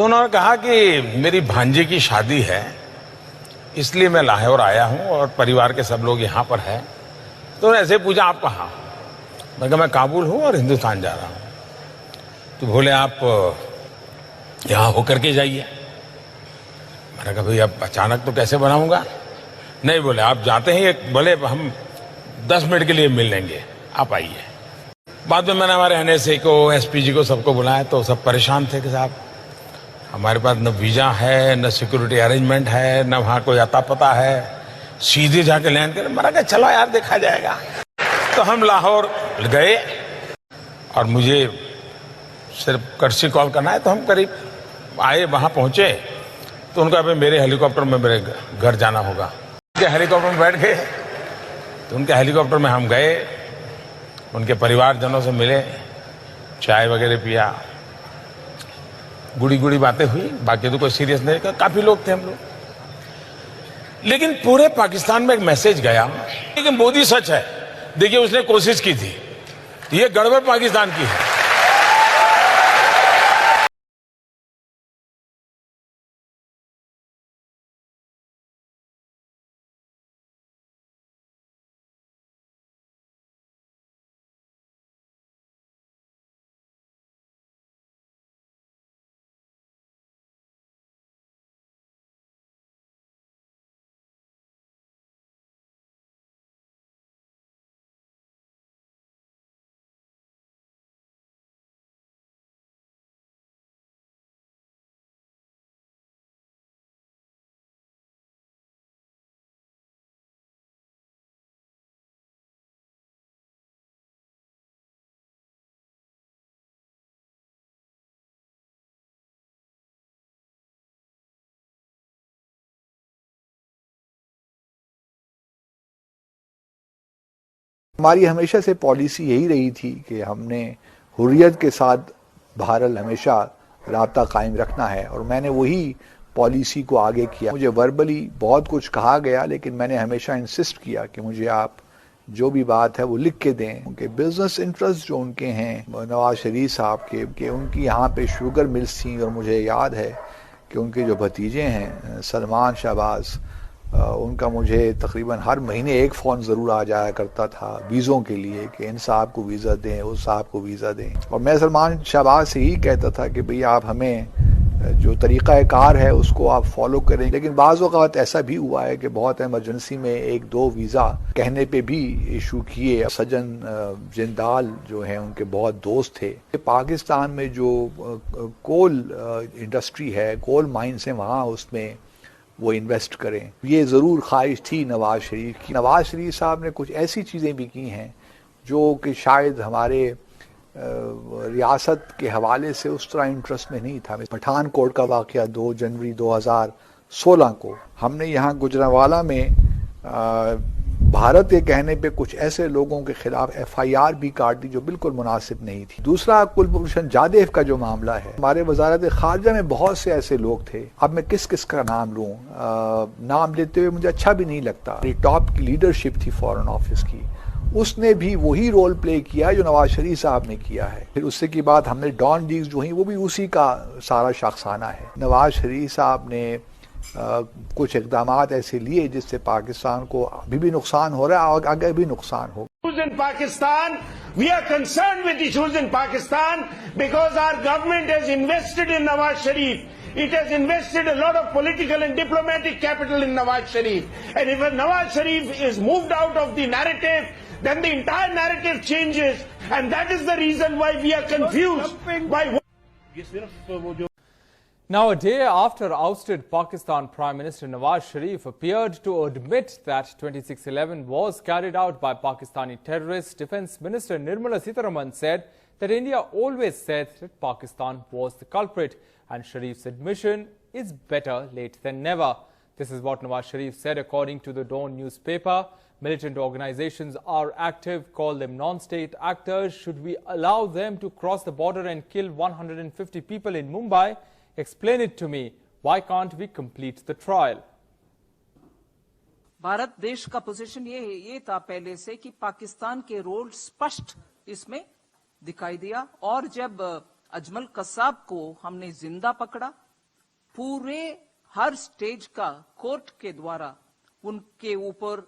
تو انہوں نے کہا کہ میری بھانجے کی شادی ہے اس لیے میں لاہور آیا ہوں اور پریوار کے سب لوگ یہاں پر ہیں. تو انہوں نے ایسے پوچھا آپ کہاں؟ میں کہا میں کابل ہوں اور ہندوستان جا رہا ہوں. تو بولے آپ یہاں ہو کر کے جائیے. میں نے کہا بھئی اب اچانک تو کیسے بناؤں گا؟ نہیں بولے آپ جاتے ہیں بولے ہم 10 منٹ کے لیے مل لیں گے آپ آئیے. بعد میں نے ہمارے NSA کو SP جی کو سب کو بلایا تو سب پریشان تھے کہ صاحب ہمارے پاس نہ ویزا ہے نہ سیکورٹی ارینجمنٹ ہے نہ وہاں کوئی عطا پتہ ہے سیدھے جا کے لینڈ کریں. میں نے کہا چلو یار دیکھا جائے گا. تو ہم لاہور گئے اور مجھے صرف کرسی کال کرنا ہے تو ہم قریب آئے وہاں پہنچے تو ان کا میرے ہیلی کاپٹر میں میرے گھر جانا ہوگا. ان کے ہیلی کاپٹر میں بیٹھ گئے تو ان کے ہیلی کاپٹر میں ہم گئے ان کے پریوار جنوں سے ملے چائے وغیرہ پیا گڑی باتیں ہوئی. باقی تو کوئی سیریس نہیں. کافی لوگ تھے ہم لوگ. لیکن پورے پاکستان میں ایک میسج گیا کہ مودی سچ ہے. دیکھیے اس نے کوشش کی تھی یہ گڑبڑ پاکستان کی ہے. ہماری ہمیشہ سے پالیسی یہی رہی تھی کہ ہم نے حریت کے ساتھ بہرحال ہمیشہ رابطہ قائم رکھنا ہے اور میں نے وہی پالیسی کو آگے کیا. مجھے وربلی بہت کچھ کہا گیا لیکن میں نے ہمیشہ انسسٹ کیا کہ مجھے آپ جو بھی بات ہے وہ لکھ کے دیں. کہ بزنس انٹرسٹ جو ان کے ہیں نواز شریف صاحب کے کہ ان کی یہاں پہ شوگر ملز تھیں اور مجھے یاد ہے کہ ان کے جو بھتیجے ہیں سلمان شہباز ان کا مجھے تقریباً ہر مہینے ایک فون ضرور آ جایا کرتا تھا ویزوں کے لیے کہ ان صاحب کو ویزا دیں اس صاحب کو ویزا دیں. اور میں سلمان شہباز سے ہی کہتا تھا کہ بھئی آپ ہمیں جو طریقہ کار ہے اس کو آپ فالو کریں. لیکن بعض اوقات ایسا بھی ہوا ہے کہ بہت ایمرجنسی میں 1-2 ویزا کہنے پہ بھی ایشو کیے. سجن جندال جو ہیں ان کے بہت دوست تھے. پاکستان میں جو کول انڈسٹری ہے کول مائنز ہیں وہاں اس میں وہ انویسٹ کریں. یہ ضرور خواہش تھی نواز شریف کی. نواز شریف صاحب نے کچھ ایسی چیزیں بھی کی ہیں جو کہ شاید ہمارے ریاست کے حوالے سے اس طرح انٹرسٹ میں نہیں تھا. پٹھان کوٹ کا واقعہ 2 جنوری 2016 کو ہم نے یہاں گجرانوالہ میں بھارت کے کہنے پہ کچھ ایسے لوگوں کے خلاف FIR بھی کاٹ دی جو بالکل مناسب نہیں تھی. دوسرا کلبھوشن جادیو کا جو معاملہ ہے ہمارے وزارت خارجہ میں بہت سے ایسے لوگ تھے. اب میں کس کا نام لوں نام لیتے ہوئے مجھے اچھا بھی نہیں لگتا. ٹاپ کی لیڈرشپ تھی فارن آفس کی اس نے بھی وہی رول پلے کیا جو نواز شریف صاحب نے کیا ہے. پھر اس سے کی بعد ہم نے ڈان ڈیلز جو ہیں وہ بھی اسی کا سارا شخصانہ ہے. نواز شریف صاحب نے کچھ اقدامات ایسے لیے جس سے پاکستان کو ابھی بھی نقصان ہو رہا ہے اور آگے بھی نقصان ہوگا. In Pakistan, we are concerned with issues in Pakistan because our government has invested in Nawaz Sharif. It has invested a lot of political and diplomatic capital in Nawaz Sharif. And if Nawaz Sharif is moved out of the narrative, then the entire narrative changes. And that is the reason why we are confused by what... Now, a day after ousted Pakistan Prime Minister Nawaz Sharif appeared to admit that 26/11 was carried out by Pakistani terrorists, Defence Minister Nirmala Sitharaman said that India always said that Pakistan was the culprit, and Sharif's admission is better late than never. This is what Nawaz Sharif said according to the Dawn newspaper. Militant organizations are active, call them non-state actors. Should we allow them to cross the border and kill 150 people in Mumbai? Explain it to me. Why can't we complete the trial? Bharat देश का position ये था पहले से कि पाकिस्तान के role स्पष्ट इसमें दिखाई दिया. और जब अजमल कसाब को हमने जिंदा पकड़ा पूरे हर स्टेज का कोर्ट के द्वारा उनके ऊपर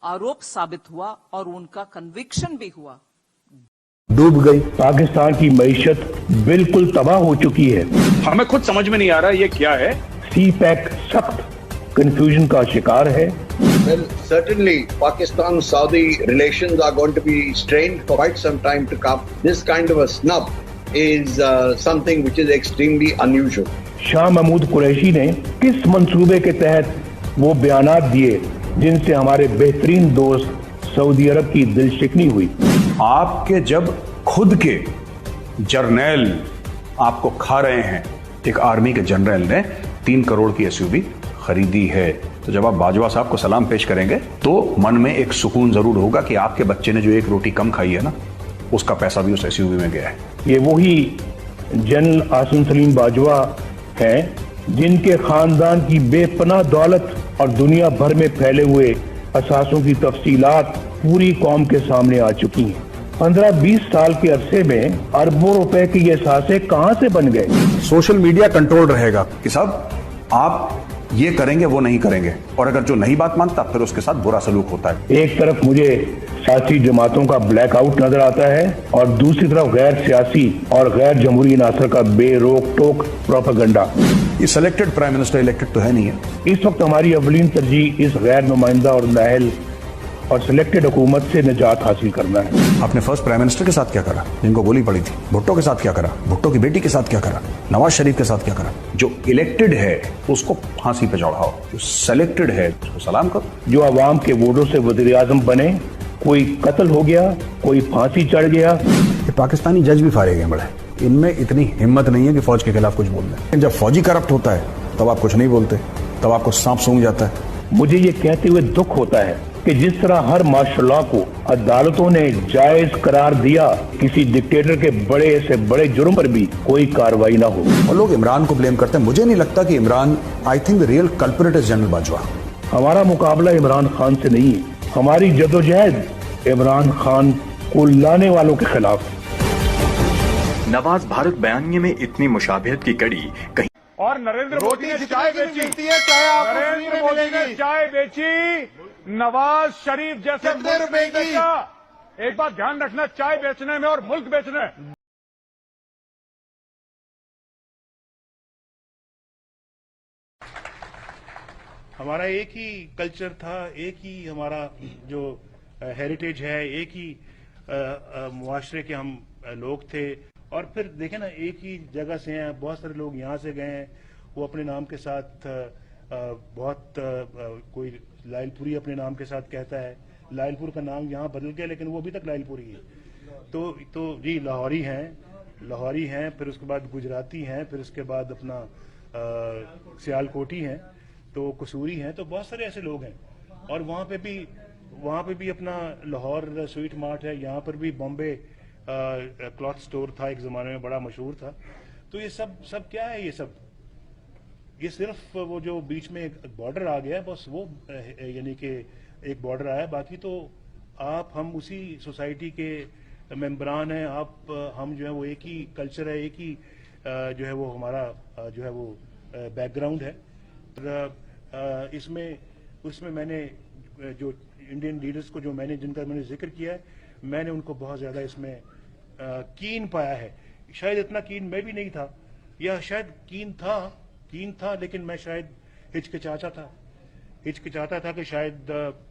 आरोप साबित हुआ और उनका कन्विक्शन भी हुआ। डूब गई। पाकिस्तान की मईशत बिल्कुल तबाह हो चुकी है। हमें खुद समझ में नहीं आ रहा ये क्या है। सी पैक सख्त कंफ्यूजन का शिकार है। Well, certainly Pakistan-Saudi relations are going to be strained for quite some time to come. This kind of a snub is something which is extremely unusual. Shah Mahmood Qureshi ने किस मंसूबे के तहत वो बयानात दिए जिनसे हमारे बेहतरीन दोस्त सऊदी अरब की दिलशिकनी हुई? आपके जब खुद के जर्नैल आपको खा रहे हैं, एक आर्मी के जनरल ने 3 करोड़ की एसयूवी खरीदी है, तो जब आप बाजवा साहब को सलाम पेश करेंगे तो मन में एक सुकून जरूर होगा कि आपके बच्चे ने जो एक रोटी कम खाई है ना, उसका पैसा भी उस एसयूवी में गया है। ये वही जनरल आसिम सलीम बाजवा हैं जिनके खानदान की बेपनाह दौलत और दुनिया भर में फैले हुए असासों की तफसीलात पूरी कौम के सामने आ चुकी हैं। 15-20 साल के अरसे में अरबों रुपए के ये सासे कहां से बन गए? सोशल मीडिया कंट्रोल रहेगा कि साहब आप ये करेंगे वो नहीं करेंगे, और अगर जो नहीं बात मानता फिर उसके साथ बुरा सलूक होता है। एक तरफ मुझे सियासी जमातों का ब्लैकआउट नजर आता है और दूसरी तरफ गैर सियासी और गैर जमहूरी नासर का बेरोक टोक प्रोपेगेंडा। ये सिलेक्टेड प्राइम मिनिस्टर इलेक्टेड तो है नहीं है। इस वक्त हमारी अवलीन तरजीह इस गैर नुमाइंदा और नाहल और सिलेक्टेड हुकूमत से निजात हासिल करना है। आपने फर्स्ट प्राइम मिनिस्टर के साथ क्या करा जिनको गोली पड़ी थी? भुट्टो के साथ क्या करा? भुट्टो की बेटी के साथ क्या करा? नवाज शरीफ के साथ क्या करा? जो इलेक्टेड है उसको फांसी पे चढ़ाओ, जो सेलेक्टेड है उसको सलाम करो। जो आवाम के वोटों से वज़ीर आज़म बने, कोई कत्ल हो गया, कोई फांसी चढ़ गया। ये पाकिस्तानी जज भी फारे गए बड़े, इनमें इतनी हिम्मत नहीं है कि फौज के खिलाफ कुछ बोल दें। जब फौजी करप्ट होता है तब आप कुछ नहीं बोलते, तब आपको सांप सूंघ जाता है। मुझे ये कहते हुए दुख होता है कि जिस तरह हर माशाल्लाह को अदालतों ने जायज करार दिया, किसी डिक्टेटर के बड़े से बड़े जुर्म पर भी कोई कार्रवाई ना हो। और लोग इमरान को ब्लेम करते हैं। मुझे नहीं लगता कि Imran, I think the real culprit is general Bajwa. हमारा मुकाबला इमरान खान से नहीं है, हमारी जदोजहद इमरान खान को लाने वालों के खिलाफ। नवाज भारत बयानिए में इतनी मुशाबिहत की कड़ी कहीं। और नरेंद्र मोदी ने चाय बेची, नरेंद्र मोदी ने चाय बेची, नवाज शरीफ जैसे मुल्क नहीं बेचा। एक बात ध्यान रखना, चाय बेचने में और मुल्क बेचने में हमारा एक ही कल्चर था, एक ही हमारा जो हेरिटेज है, एक ही मुआशरे के हम लोग थे। और फिर देखें ना, एक ही जगह से हैं, बहुत सारे लोग यहाँ से गए हैं, वो अपने नाम के साथ बहुत कोई लाइलपुरी अपने नाम के साथ कहता है। लाइलपुर का नाम यहाँ बदल गया लेकिन वो अभी तक लाइलपुरी है। तो जी लाहौरी हैं, फिर उसके बाद गुजराती हैं, फिर उसके बाद अपना सियालकोटी हैं, तो कसूरी हैं, तो बहुत सारे ऐसे लोग हैं। और वहाँ पे भी अपना लाहौर स्वीट मार्ट है, यहाँ पर भी बॉम्बे क्लॉथ स्टोर था, एक ज़माने में बड़ा मशहूर था। तो ये सब क्या है? ये सिर्फ वो जो बीच में एक बॉर्डर आ गया है, बस वो यानी कि एक बॉर्डर आया, बाकी तो हम उसी सोसाइटी के मेंबरान हैं। हम जो है वो एक ही कल्चर है, एक ही जो है वो हमारा जो है वो बैकग्राउंड है। उसमें मैंने जो इंडियन लीडर्स को जिनका मैंने जिक्र किया है, मैंने उनको बहुत ज़्यादा इसमें कीन पाया है। शायद इतना कीन मैं भी नहीं था, या शायद कीन था लेकिन मैं शायद हिचकिचाता था कि शायद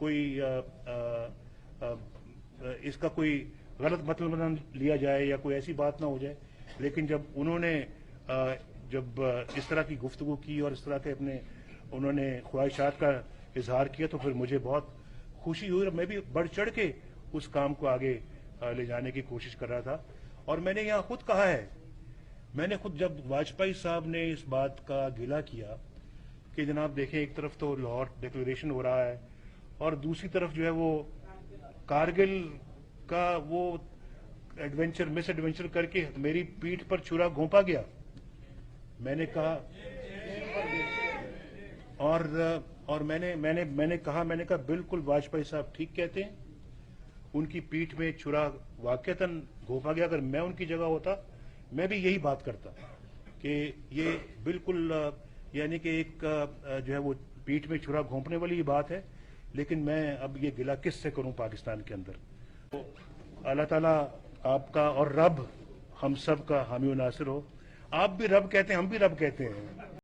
कोई इसका कोई गलत मतलब न लिया जाए या कोई ऐसी बात ना हो जाए। लेकिन जब उन्होंने इस तरह की गुफ्तगू की और इस तरह के उन्होंने ख्वाहिशात का इजहार किया, तो फिर मुझे बहुत खुशी हुई और मैं भी बढ़ चढ़ के उस काम को आगे ले जाने की कोशिश कर रहा था। और मैंने यहाँ खुद कहा है, जब वाजपेयी साहब ने इस बात का गिला किया कि जनाब देखें, एक तरफ तो लाहौर डिक्लेरेशन हो रहा है और दूसरी तरफ जो है वो कारगिल का वो मिस एडवेंचर करके मेरी पीठ पर छुरा घोंपा गया, मैंने कहा और मैंने कहा बिल्कुल वाजपेयी साहब ठीक कहते हैं, उनकी पीठ में छुरा वाकईतन घोंपा गया। अगर मैं उनकी जगह होता मैं भी यही बात करता कि ये बिल्कुल यानी कि एक जो है वो पीठ में छुरा घोंपने वाली बात है, लेकिन मैं अब ये गिला किस से करूं पाकिस्तान के अंदर। तो अल्लाह ताला आपका और रब हम सब का हामी और नासिर हो। आप भी रब कहते हैं, हम भी रब कहते हैं।